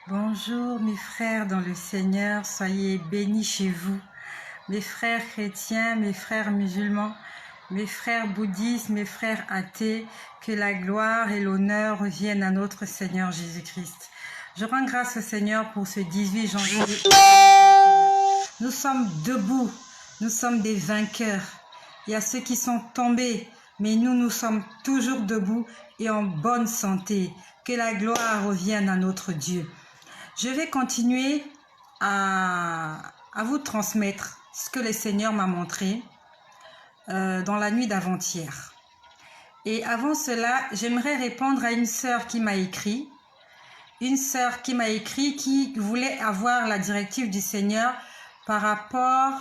Bonjour mes frères dans le Seigneur, soyez bénis chez vous. Mes frères chrétiens, mes frères musulmans, mes frères bouddhistes, mes frères athées, que la gloire et l'honneur reviennent à notre Seigneur Jésus-Christ. Je rends grâce au Seigneur pour ce 18 janvier. Nous sommes debout, nous sommes des vainqueurs. Il y a ceux qui sont tombés, mais nous sommes toujours debout et en bonne santé. Que la gloire revienne à notre Dieu. Je vais continuer à vous transmettre ce que le Seigneur m'a montré dans la nuit d'avant-hier. Et avant cela, j'aimerais répondre à une sœur qui m'a écrit. Une sœur qui m'a écrit qui voulait avoir la directive du Seigneur par rapport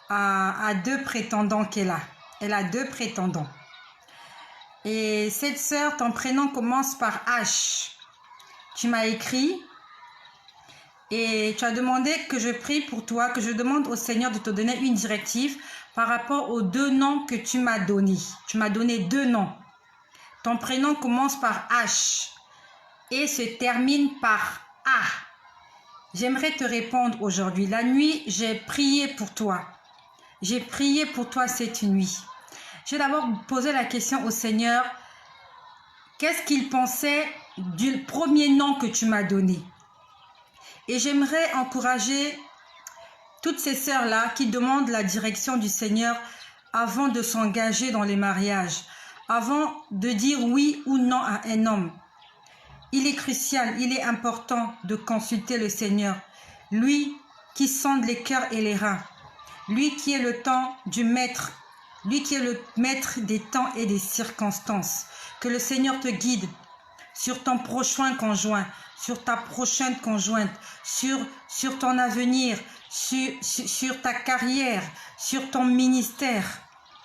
à deux prétendants qu'elle a. Elle a deux prétendants. Et cette sœur, ton prénom commence par H. Tu m'as écrit et tu as demandé que je prie pour toi, que je demande au Seigneur de te donner une directive par rapport aux deux noms que tu m'as donnés. Tu m'as donné deux noms. Ton prénom commence par H et se termine par A. J'aimerais te répondre aujourd'hui. La nuit, j'ai prié pour toi. J'ai prié pour toi cette nuit. Je vais d'abord poser la question au Seigneur. Qu'est-ce qu'il pensait du premier nom que tu m'as donné? Et j'aimerais encourager toutes ces sœurs-là qui demandent la direction du Seigneur avant de s'engager dans les mariages, avant de dire oui ou non à un homme. Il est crucial, il est important de consulter le Seigneur, lui qui sonde les cœurs et les reins, lui qui est le temps du maître, lui qui est le maître des temps et des circonstances. Que le Seigneur te guide sur ton prochain conjoint, sur ta prochaine conjointe, sur ton avenir, sur ta carrière, sur ton ministère.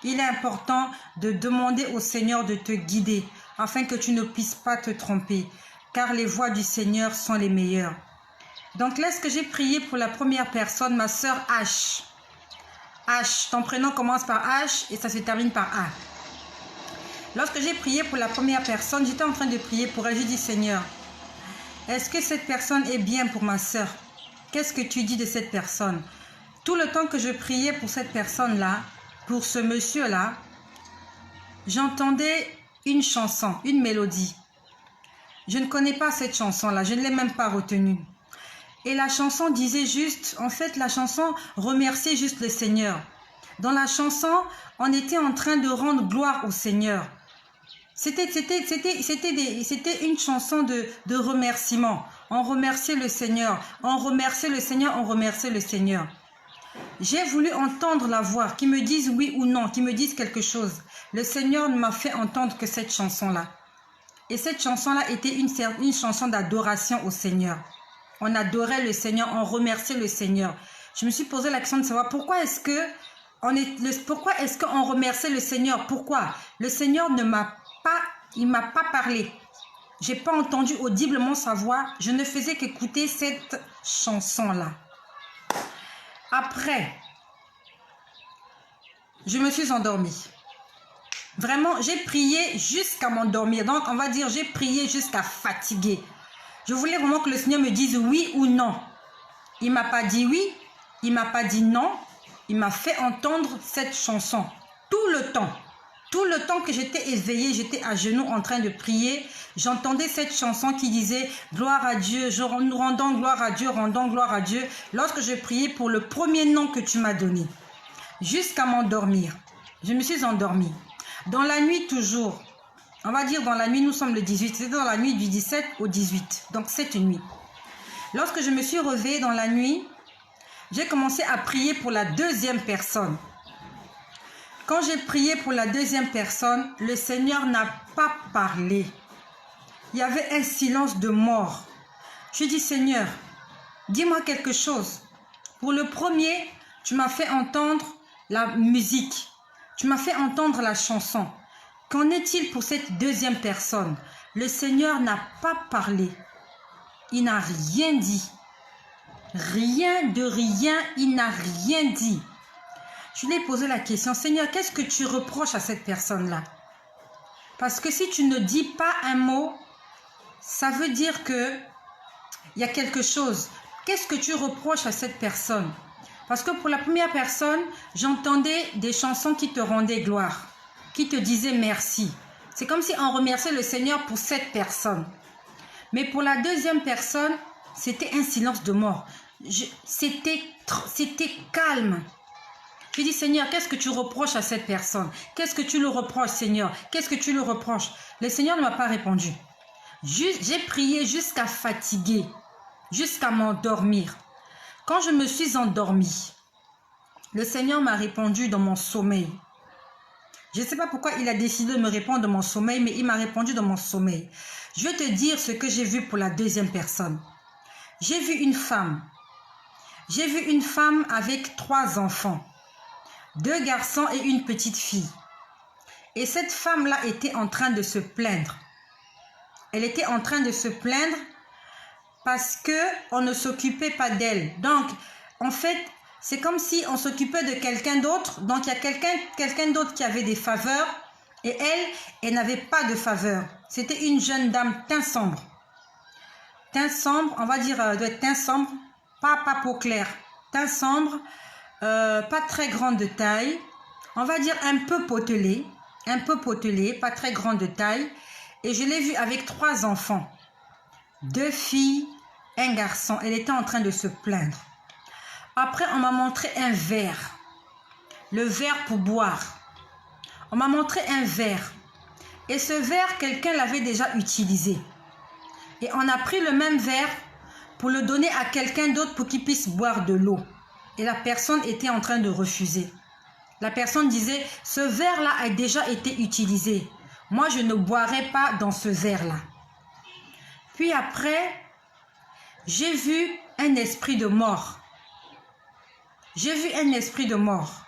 Il est important de demander au Seigneur de te guider afin que tu ne puisses pas te tromper, car les voies du Seigneur sont les meilleures. Donc lorsque j'ai prié pour la première personne, ma sœur H. H, ton prénom commence par H et ça se termine par A. Lorsque j'ai prié pour la première personne, j'étais en train de prier pour elle. J'ai dit, Seigneur, est-ce que cette personne est bien pour ma sœur? Qu'est-ce que tu dis de cette personne? Tout le temps que je priais pour cette personne-là, pour ce monsieur-là, j'entendais une chanson, une mélodie. Je ne connais pas cette chanson-là, je ne l'ai même pas retenue. Et la chanson disait juste, en fait, la chanson remerciait juste le Seigneur. Dans la chanson, on était en train de rendre gloire au Seigneur. C'était une chanson de remerciement. On remerciait le Seigneur. On remerciait le Seigneur. On remerciait le Seigneur. J'ai voulu entendre la voix, qui me dise oui ou non, qui me dise quelque chose. Le Seigneur ne m'a fait entendre que cette chanson-là. Et cette chanson-là était une chanson d'adoration au Seigneur. On adorait le Seigneur, on remerciait le Seigneur. Je me suis posé la question de savoir pourquoi est-ce qu'on remerciait le Seigneur? Pourquoi? Le Seigneur ne m'a pas parlé. J'ai pas entendu audiblement sa voix. Je ne faisais qu'écouter cette chanson-là. Après, je me suis endormie. Vraiment, j'ai prié jusqu'à m'endormir. Donc, on va dire, j'ai prié jusqu'à fatiguer. Je voulais vraiment que le Seigneur me dise oui ou non. Il m'a pas dit oui, il m'a pas dit non. Il m'a fait entendre cette chanson tout le temps. Tout le temps que j'étais éveillée, j'étais à genoux en train de prier, j'entendais cette chanson qui disait « Gloire à Dieu, nous rendons gloire à Dieu, rendons gloire à Dieu » lorsque je priais pour le premier nom que tu m'as donné. Jusqu'à m'endormir. Je me suis endormie. Dans la nuit toujours, on va dire dans la nuit, nous sommes le 18, c'était dans la nuit du 17 au 18, donc cette nuit. Lorsque je me suis réveillée dans la nuit, j'ai commencé à prier pour la deuxième personne. Quand j'ai prié pour la deuxième personne, le Seigneur n'a pas parlé. Il y avait un silence de mort. Je dis, Seigneur, dis-moi quelque chose. Pour le premier, tu m'as fait entendre la musique. Tu m'as fait entendre la chanson. Qu'en est-il pour cette deuxième personne? Le Seigneur n'a pas parlé. Il n'a rien dit. Rien de rien, il n'a rien dit. Je lui ai posé la question, Seigneur, qu'est-ce que tu reproches à cette personne-là? Parce que si tu ne dis pas un mot, ça veut dire que il y a quelque chose. Qu'est-ce que tu reproches à cette personne? Parce que pour la première personne, j'entendais des chansons qui te rendaient gloire, qui te disaient merci. C'est comme si on remerciait le Seigneur pour cette personne. Mais pour la deuxième personne, c'était un silence de mort. C'était calme. Je dis, Seigneur, qu'est-ce que tu reproches à cette personne? Qu'est-ce que tu le reproches, Seigneur? Qu'est-ce que tu le reproches? Le Seigneur ne m'a pas répondu. J'ai prié jusqu'à fatiguer, jusqu'à m'endormir. Quand je me suis endormie, le Seigneur m'a répondu dans mon sommeil. Je ne sais pas pourquoi il a décidé de me répondre dans mon sommeil, mais il m'a répondu dans mon sommeil. Je vais te dire ce que j'ai vu pour la deuxième personne. J'ai vu une femme. J'ai vu une femme avec 3 enfants. 2 garçons et une petite fille. Et cette femme-là était en train de se plaindre. Elle était en train de se plaindre parce qu'on ne s'occupait pas d'elle. Donc, en fait, c'est comme si on s'occupait de quelqu'un d'autre. Donc, il y a quelqu'un d'autre qui avait des faveurs. Et elle n'avait pas de faveur. C'était une jeune dame teint sombre. Teint sombre, on va dire, doit être teint sombre, pas peau claire. Teint sombre, pas très grande de taille. On va dire un peu potelée, pas très grande de taille. Et je l'ai vue avec 3 enfants. 2 filles, 1 garçon. Elle était en train de se plaindre. Après, on m'a montré un verre. Le verre pour boire. On m'a montré un verre. Et ce verre, quelqu'un l'avait déjà utilisé. Et on a pris le même verre pour le donner à quelqu'un d'autre pour qu'il puisse boire de l'eau. Et la personne était en train de refuser. La personne disait, ce verre-là a déjà été utilisé. Moi, je ne boirai pas dans ce verre-là. Puis après, j'ai vu un esprit de mort. J'ai vu un esprit de mort.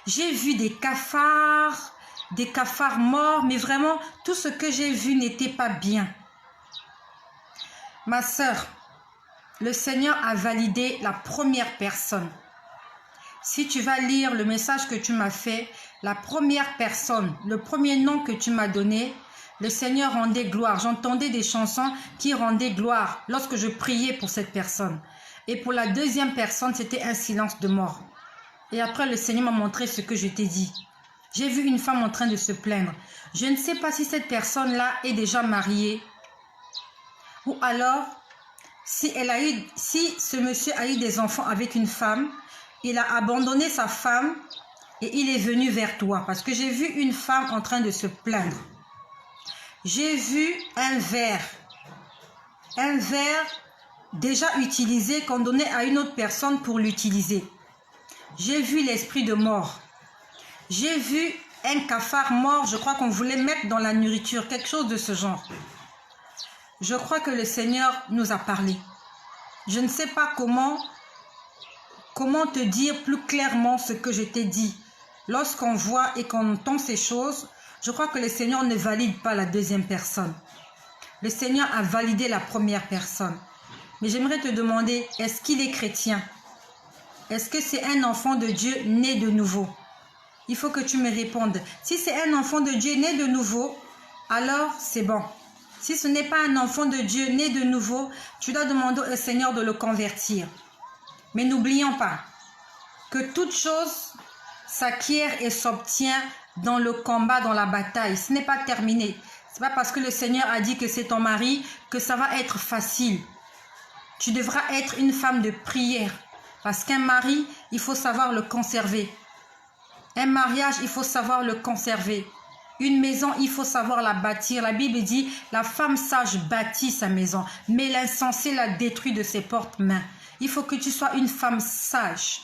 J'ai vu des cafards morts, mais vraiment, tout ce que j'ai vu n'était pas bien. Ma sœur, le Seigneur a validé la première personne. Si tu vas lire le message que tu m'as fait, la première personne, le premier nom que tu m'as donné, le Seigneur rendait gloire. J'entendais des chansons qui rendaient gloire lorsque je priais pour cette personne. Et pour la deuxième personne, c'était un silence de mort. Et après, le Seigneur m'a montré ce que je t'ai dit. J'ai vu une femme en train de se plaindre. Je ne sais pas si cette personne-là est déjà mariée. Ou alors, si ce monsieur a eu des enfants avec une femme, il a abandonné sa femme et il est venu vers toi. Parce que j'ai vu une femme en train de se plaindre. J'ai vu un verre déjà utilisé qu'on donnait à une autre personne pour l'utiliser. J'ai vu l'esprit de mort. J'ai vu un cafard mort, je crois qu'on voulait mettre dans la nourriture, quelque chose de ce genre. Je crois que le Seigneur nous a parlé. Je ne sais pas comment te dire plus clairement ce que je t'ai dit. Lorsqu'on voit et qu'on entend ces choses, je crois que le Seigneur ne valide pas la deuxième personne. Le Seigneur a validé la première personne. Mais j'aimerais te demander, est-ce qu'il est chrétien? Est-ce que c'est un enfant de Dieu né de nouveau? Il faut que tu me répondes. Si c'est un enfant de Dieu né de nouveau, alors c'est bon. Si ce n'est pas un enfant de Dieu né de nouveau, tu dois demander au Seigneur de le convertir. Mais n'oublions pas que toute chose s'acquiert et s'obtient dans le combat, dans la bataille. Ce n'est pas terminé. Ce n'est pas parce que le Seigneur a dit que c'est ton mari que ça va être facile. Tu devras être une femme de prière. Parce qu'un mari, il faut savoir le conserver. Un mariage, il faut savoir le conserver. Une maison, il faut savoir la bâtir. La Bible dit, la femme sage bâtit sa maison, mais l'insensé la détruit de ses portes-mains. Il faut que tu sois une femme sage.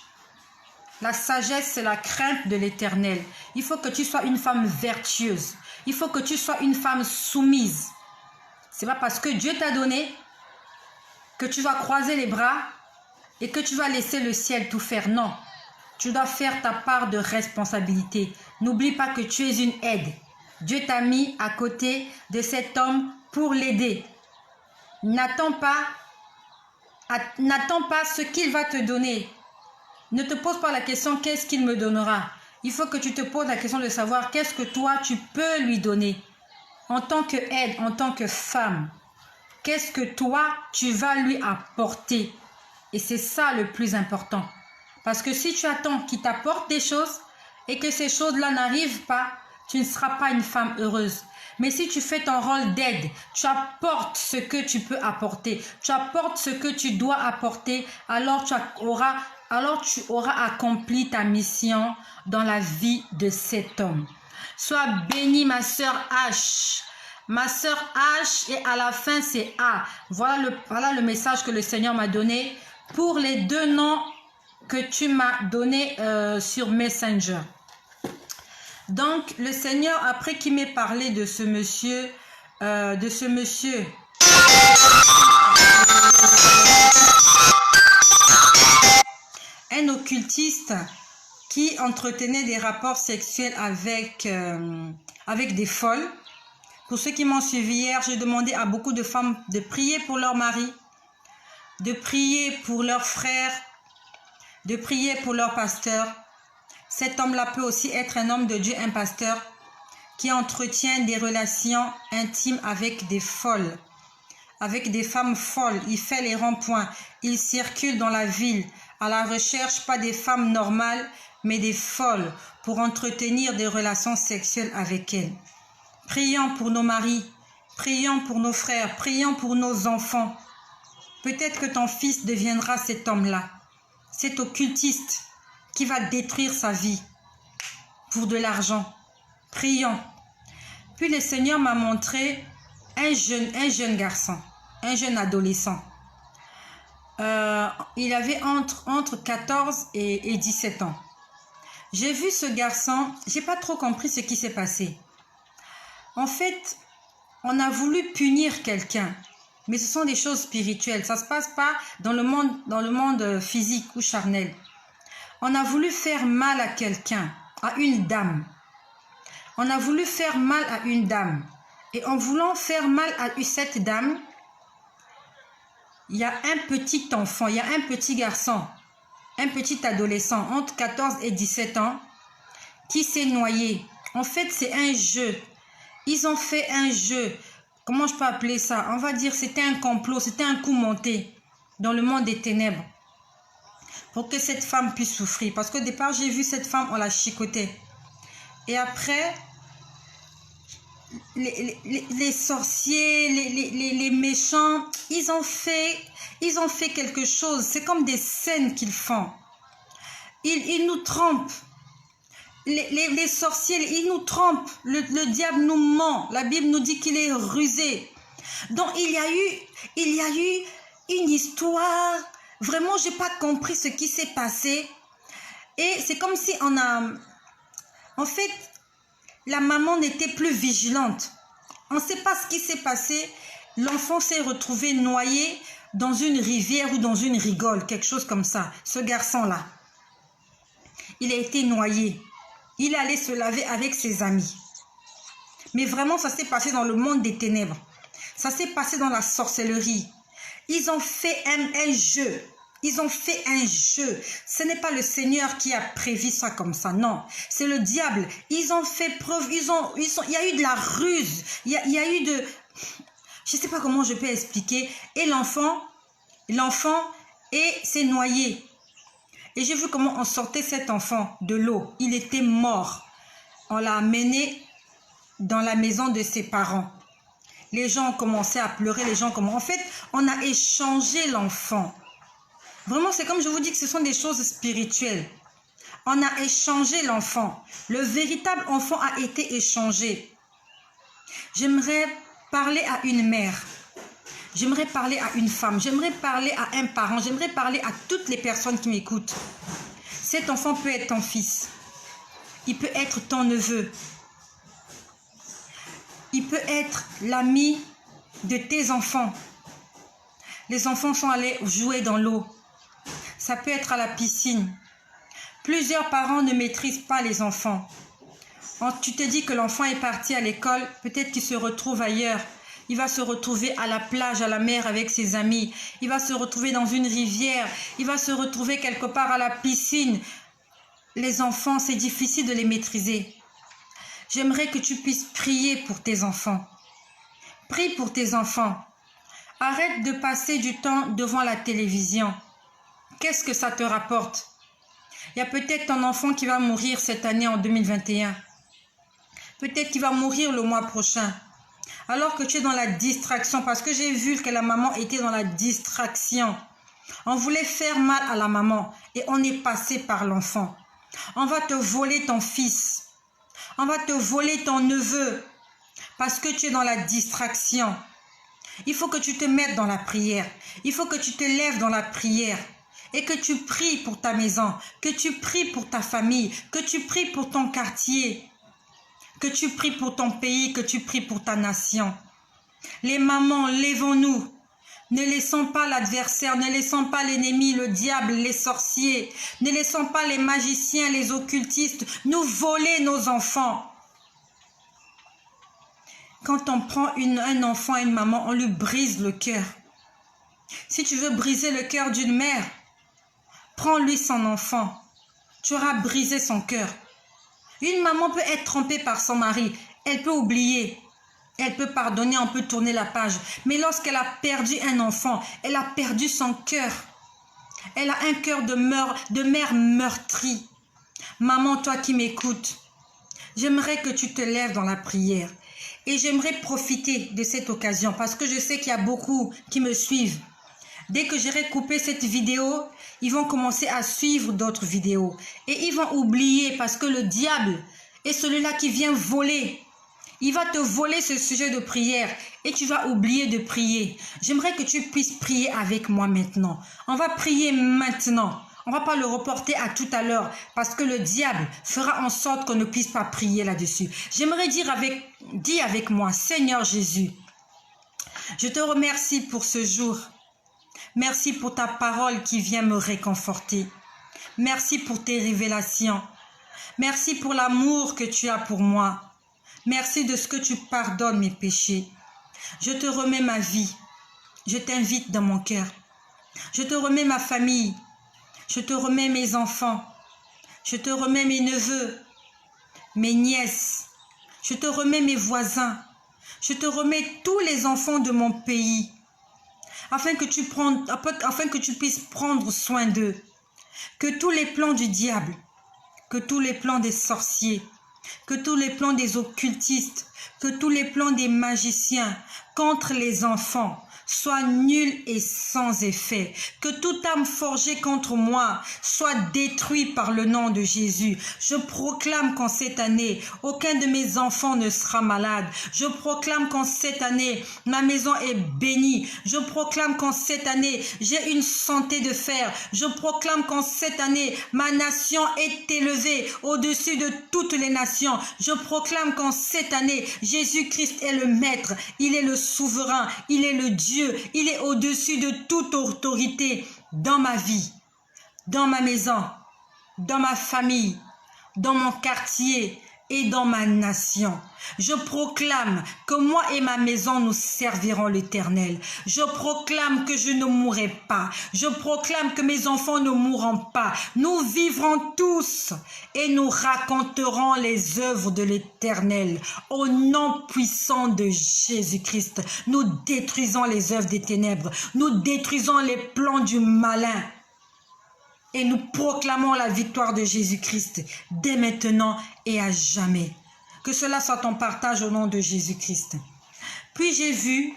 La sagesse, c'est la crainte de l'Éternel. Il faut que tu sois une femme vertueuse. Il faut que tu sois une femme soumise. Ce n'est pas parce que Dieu t'a donné que tu vas croiser les bras et que tu vas laisser le ciel tout faire. Non, tu dois faire ta part de responsabilité. N'oublie pas que tu es une aide. Dieu t'a mis à côté de cet homme pour l'aider. N'attends pas ce qu'il va te donner. Ne te pose pas la question qu'est-ce qu'il me donnera. Il faut que tu te poses la question de savoir qu'est-ce que toi tu peux lui donner en tant qu'aide, en tant que femme. Qu'est-ce que toi, tu vas lui apporter? Et c'est ça le plus important. Parce que si tu attends qu'il t'apporte des choses et que ces choses-là n'arrivent pas, tu ne seras pas une femme heureuse. Mais si tu fais ton rôle d'aide, tu apportes ce que tu peux apporter, tu apportes ce que tu dois apporter, alors tu auras accompli ta mission dans la vie de cet homme. Sois bénie, ma sœur H. Ma sœur H et à la fin c'est A. Voilà le message que le Seigneur m'a donné pour les deux noms que tu m'as donné sur Messenger. Donc le Seigneur, après qu'il m'ait parlé de ce monsieur, un occultiste qui entretenait des rapports sexuels avec des folles. Pour ceux qui m'ont suivi hier, j'ai demandé à beaucoup de femmes de prier pour leur mari, de prier pour leurs frères, de prier pour leur pasteur. Cet homme-là peut aussi être un homme de Dieu, un pasteur, qui entretient des relations intimes avec des folles, avec des femmes folles. Il fait les ronds-points, il circule dans la ville à la recherche pas des femmes normales, mais des folles pour entretenir des relations sexuelles avec elles. Prions pour nos maris, prions pour nos frères, prions pour nos enfants. Peut-être que ton fils deviendra cet homme-là, cet occultiste qui va détruire sa vie pour de l'argent. Prions. Puis le Seigneur m'a montré un jeune garçon, un jeune adolescent. Il avait entre 14 et 17 ans. J'ai vu ce garçon, j'ai pas trop compris ce qui s'est passé. En fait, on a voulu punir quelqu'un, mais ce sont des choses spirituelles. Ça ne se passe pas dans le monde physique ou charnel. On a voulu faire mal à quelqu'un, à une dame. On a voulu faire mal à une dame. Et en voulant faire mal à cette dame, il y a un petit enfant, il y a un petit garçon, un petit adolescent entre 14 et 17 ans qui s'est noyé. En fait, c'est un jeu. Ils ont fait un jeu. Comment je peux appeler ça? On va dire c'était un complot, c'était un coup monté dans le monde des ténèbres pour que cette femme puisse souffrir. Parce qu'au départ, j'ai vu cette femme, on la chicotait. Et après, les sorciers, les méchants, ils ont fait quelque chose. C'est comme des scènes qu'ils font. Ils nous trompent. Les sorciers, ils nous trompent. Le diable nous ment. La Bible nous dit qu'il est rusé. Donc, il y a eu une histoire. Vraiment, je n'ai pas compris ce qui s'est passé. Et c'est comme si on a... En fait, la maman n'était plus vigilante. On ne sait pas ce qui s'est passé. L'enfant s'est retrouvé noyé dans une rivière ou dans une rigole, quelque chose comme ça. Ce garçon-là, il a été noyé. Il allait se laver avec ses amis. Mais vraiment, ça s'est passé dans le monde des ténèbres. Ça s'est passé dans la sorcellerie. Ils ont fait un jeu. Ils ont fait un jeu. Ce n'est pas le Seigneur qui a prévu ça comme ça, non. C'est le diable. Ils ont fait preuve. Il y a eu de la ruse. Il y a eu de... Je ne sais pas comment je peux expliquer. Et l'enfant s'est noyé. Et j'ai vu comment on sortait cet enfant de l'eau. Il était mort. On l'a amené dans la maison de ses parents. Les gens ont commencé à pleurer. En fait, on a échangé l'enfant. Vraiment, c'est comme je vous dis que ce sont des choses spirituelles. On a échangé l'enfant. Le véritable enfant a été échangé. J'aimerais parler à une mère. J'aimerais parler à une femme, j'aimerais parler à un parent, j'aimerais parler à toutes les personnes qui m'écoutent. Cet enfant peut être ton fils, il peut être ton neveu, il peut être l'ami de tes enfants. Les enfants sont allés jouer dans l'eau, ça peut être à la piscine. Plusieurs parents ne maîtrisent pas les enfants. Tu te dis que l'enfant est parti à l'école, peut-être qu'il se retrouve ailleurs. Il va se retrouver à la plage, à la mer avec ses amis. Il va se retrouver dans une rivière. Il va se retrouver quelque part à la piscine. Les enfants, c'est difficile de les maîtriser. J'aimerais que tu puisses prier pour tes enfants. Prie pour tes enfants. Arrête de passer du temps devant la télévision. Qu'est-ce que ça te rapporte? Il y a peut-être ton enfant qui va mourir cette année en 2021. Peut-être qu'il va mourir le mois prochain. Alors que tu es dans la distraction, parce que j'ai vu que la maman était dans la distraction. On voulait faire mal à la maman et on est passé par l'enfant. On va te voler ton fils. On va te voler ton neveu parce que tu es dans la distraction. Il faut que tu te mettes dans la prière. Il faut que tu te lèves dans la prière et que tu pries pour ta maison, que tu pries pour ta famille, que tu pries pour ton quartier, que tu pries pour ton pays, que tu pries pour ta nation. Les mamans, lèvons-nous. Ne laissons pas l'adversaire, ne laissons pas l'ennemi, le diable, les sorciers, ne laissons pas les magiciens, les occultistes nous voler nos enfants. Quand on prend un enfant et une maman, on lui brise le cœur. Si tu veux briser le cœur d'une mère, prends-lui son enfant. Tu auras brisé son cœur. Une maman peut être trompée par son mari, elle peut oublier. Elle peut pardonner, on peut tourner la page. Mais lorsqu'elle a perdu un enfant, elle a perdu son cœur. Elle a un cœur de mère meurtrie. Maman, toi qui m'écoutes, j'aimerais que tu te lèves dans la prière. Et j'aimerais profiter de cette occasion parce que je sais qu'il y a beaucoup qui me suivent. Dès que j'aurai coupé cette vidéo, ils vont commencer à suivre d'autres vidéos. Et ils vont oublier parce que le diable est celui-là qui vient voler. Il va te voler ce sujet de prière et tu vas oublier de prier. J'aimerais que tu puisses prier avec moi maintenant. On va prier maintenant. On ne va pas le reporter à tout à l'heure parce que le diable fera en sorte qu'on ne puisse pas prier là-dessus. J'aimerais dire avec moi, Seigneur Jésus, je te remercie pour ce jour. Merci pour ta parole qui vient me réconforter. Merci pour tes révélations. Merci pour l'amour que tu as pour moi. Merci de ce que tu pardonnes mes péchés. Je te remets ma vie. Je t'invite dans mon cœur. Je te remets ma famille. Je te remets mes enfants. Je te remets mes neveux, mes nièces. Je te remets mes voisins. Je te remets tous les enfants de mon pays. Afin que tu puisses prendre soin d'eux. Que tous les plans du diable, que tous les plans des sorciers, que tous les plans des occultistes, que tous les plans des magiciens contre les enfants soient nuls et sans effet. Que toute âme forgée contre moi soit détruite par le nom de Jésus. Je proclame qu'en cette année, aucun de mes enfants ne sera malade. Je proclame qu'en cette année, ma maison est bénie. Je proclame qu'en cette année, j'ai une santé de fer. Je proclame qu'en cette année, ma nation est élevée au-dessus de toutes les nations. Je proclame qu'en cette année, Jésus-Christ est le Maître. Il est le souverain. Il est le Dieu. Il est au-dessus de toute autorité dans ma vie, dans ma maison, dans ma famille, dans mon quartier et dans ma nation. Je proclame que moi et ma maison nous servirons l'Éternel. Je proclame que je ne mourrai pas. Je proclame que mes enfants ne mourront pas. Nous vivrons tous et nous raconterons les œuvres de l'Éternel. Au nom puissant de Jésus-Christ, nous détruisons les œuvres des ténèbres. Nous détruisons les plans du malin. Et nous proclamons la victoire de Jésus-Christ dès maintenant et à jamais. Que cela soit ton partage au nom de Jésus-Christ. Puis j'ai vu,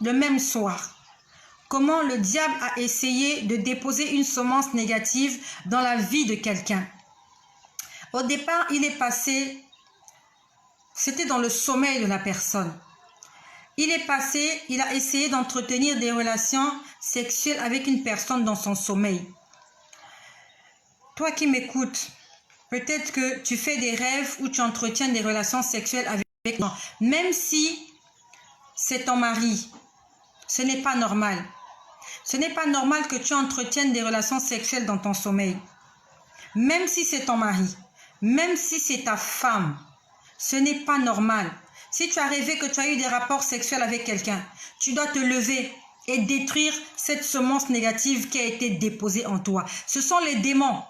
le même soir, comment le diable a essayé de déposer une semence négative dans la vie de quelqu'un. Au départ, il est passé, c'était dans le sommeil de la personne. Il a essayé d'entretenir des relations sexuelles avec une personne dans son sommeil. Toi qui m'écoutes, peut-être que tu fais des rêves où tu entretiens des relations sexuelles avec moi. Même si c'est ton mari, ce n'est pas normal. Ce n'est pas normal que tu entretiennes des relations sexuelles dans ton sommeil. Même si c'est ton mari, même si c'est ta femme, ce n'est pas normal. Si tu as rêvé que tu as eu des rapports sexuels avec quelqu'un, tu dois te lever et détruire cette semence négative qui a été déposée en toi. Ce sont les démons.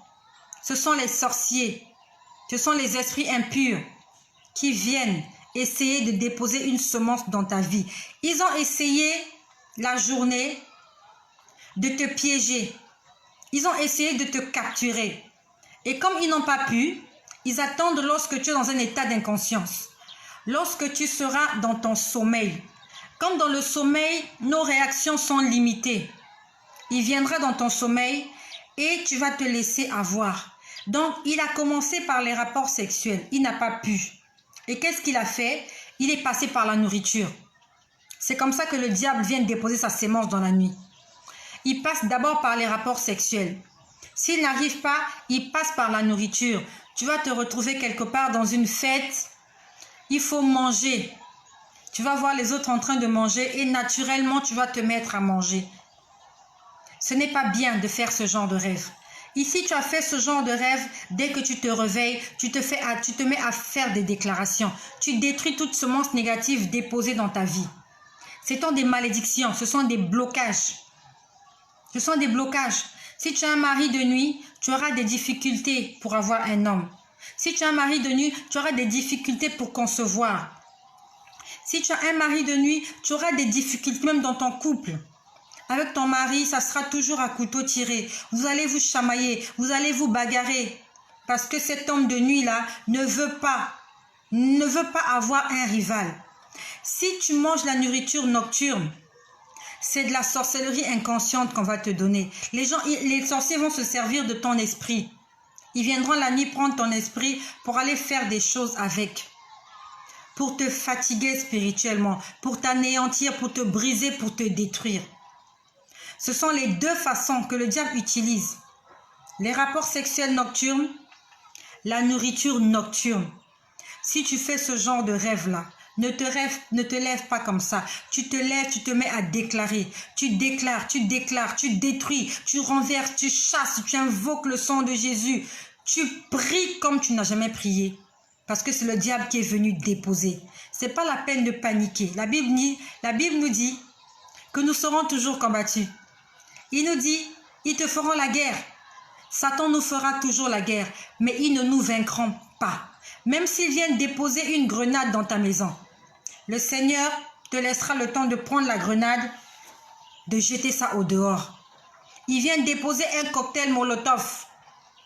Ce sont les sorciers, ce sont les esprits impurs qui viennent essayer de déposer une semence dans ta vie. Ils ont essayé la journée de te piéger. Ils ont essayé de te capturer. Et comme ils n'ont pas pu, ils attendent lorsque tu es dans un état d'inconscience. Lorsque tu seras dans ton sommeil. Comme dans le sommeil, nos réactions sont limitées. Il viendra dans ton sommeil et tu vas te laisser avoir. Donc, il a commencé par les rapports sexuels. Il n'a pas pu. Et qu'est-ce qu'il a fait? Il est passé par la nourriture. C'est comme ça que le diable vient déposer sa sémence dans la nuit. Il passe d'abord par les rapports sexuels. S'il n'arrive pas, il passe par la nourriture. Tu vas te retrouver quelque part dans une fête. Il faut manger. Tu vas voir les autres en train de manger et naturellement, tu vas te mettre à manger. Ce n'est pas bien de faire ce genre de rêve. Ici, tu as fait ce genre de rêve, dès que tu te réveilles, tu te mets à faire des déclarations. Tu détruis toute semence négative déposée dans ta vie. Ce sont des malédictions, ce sont des blocages. Ce sont des blocages. Si tu as un mari de nuit, tu auras des difficultés pour avoir un homme. Si tu as un mari de nuit, tu auras des difficultés pour concevoir. Si tu as un mari de nuit, tu auras des difficultés même dans ton couple. Avec ton mari, ça sera toujours à couteau tiré. Vous allez vous chamailler, vous allez vous bagarrer. Parce que cet homme de nuit-là ne veut pas avoir un rival. Si tu manges la nourriture nocturne, c'est de la sorcellerie inconsciente qu'on va te donner. Les sorciers vont se servir de ton esprit. Ils viendront la nuit prendre ton esprit pour aller faire des choses avec. Pour te fatiguer spirituellement, pour t'anéantir, pour te briser, pour te détruire. Ce sont les deux façons que le diable utilise. Les rapports sexuels nocturnes, la nourriture nocturne. Si tu fais ce genre de rêve-là, ne te lève pas comme ça. Tu te lèves, tu te mets à déclarer. Tu déclares, tu détruis, tu renverses, tu chasses, tu invoques le sang de Jésus. Tu pries comme tu n'as jamais prié. Parce que c'est le diable qui est venu déposer. Ce n'est pas la peine de paniquer. La Bible nous dit que nous serons toujours combattus. Il nous dit, ils te feront la guerre. Satan nous fera toujours la guerre, mais ils ne nous vaincront pas. Même s'ils viennent déposer une grenade dans ta maison, le Seigneur te laissera le temps de prendre la grenade, de jeter ça au dehors. Il vient déposer un cocktail Molotov.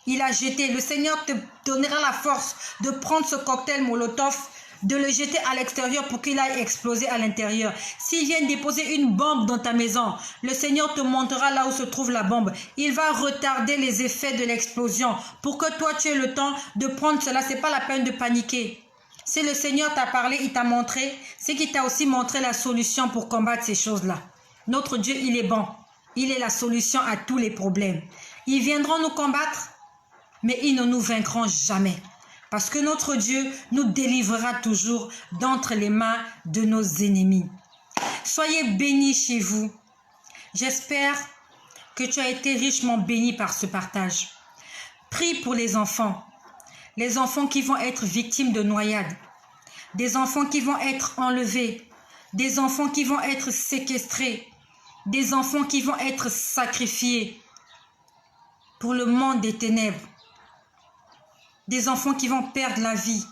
Il a jeté. Le Seigneur te donnera la force de prendre ce cocktail Molotov, de le jeter à l'extérieur pour qu'il aille exploser à l'intérieur. S'il vient déposer une bombe dans ta maison, le Seigneur te montrera là où se trouve la bombe. Il va retarder les effets de l'explosion pour que toi tu aies le temps de prendre cela. Ce n'est pas la peine de paniquer. Si le Seigneur t'a parlé, il t'a montré, c'est qu'il t'a aussi montré la solution pour combattre ces choses-là. Notre Dieu, il est bon. Il est la solution à tous les problèmes. Ils viendront nous combattre, mais ils ne nous vaincront jamais. Parce que notre Dieu nous délivrera toujours d'entre les mains de nos ennemis. Soyez bénis chez vous. J'espère que tu as été richement béni par ce partage. Prie pour les enfants qui vont être victimes de noyades, des enfants qui vont être enlevés, des enfants qui vont être séquestrés, des enfants qui vont être sacrifiés pour le monde des ténèbres. Des enfants qui vont perdre la vie,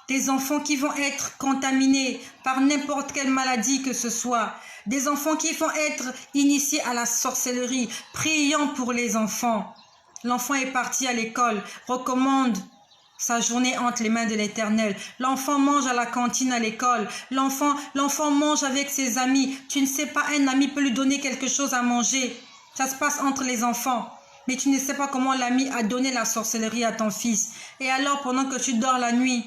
des enfants qui vont être contaminés par n'importe quelle maladie que ce soit, des enfants qui vont être initiés à la sorcellerie. Prions pour les enfants. L'enfant est parti à l'école, recommande sa journée entre les mains de l'Éternel. L'enfant mange à la cantine à l'école. L'enfant mange avec ses amis. Tu ne sais pas, un ami peut lui donner quelque chose à manger. Ça se passe entre les enfants. Mais tu ne sais pas comment l'ami a donné la sorcellerie à ton fils. Et alors, pendant que tu dors la nuit,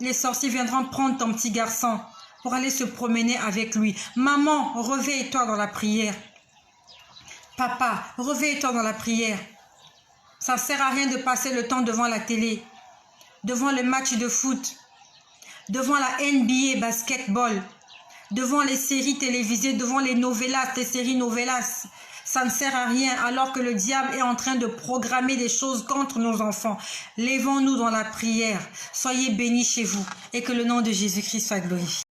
les sorciers viendront prendre ton petit garçon pour aller se promener avec lui. Maman, réveille-toi dans la prière. Papa, réveille-toi dans la prière. Ça ne sert à rien de passer le temps devant la télé, devant le match de foot, devant la NBA basketball, devant les séries télévisées, devant les novellas, les séries novellas. Ça ne sert à rien alors que le diable est en train de programmer des choses contre nos enfants. Lèvons-nous dans la prière. Soyez bénis chez vous et que le nom de Jésus-Christ soit glorifié.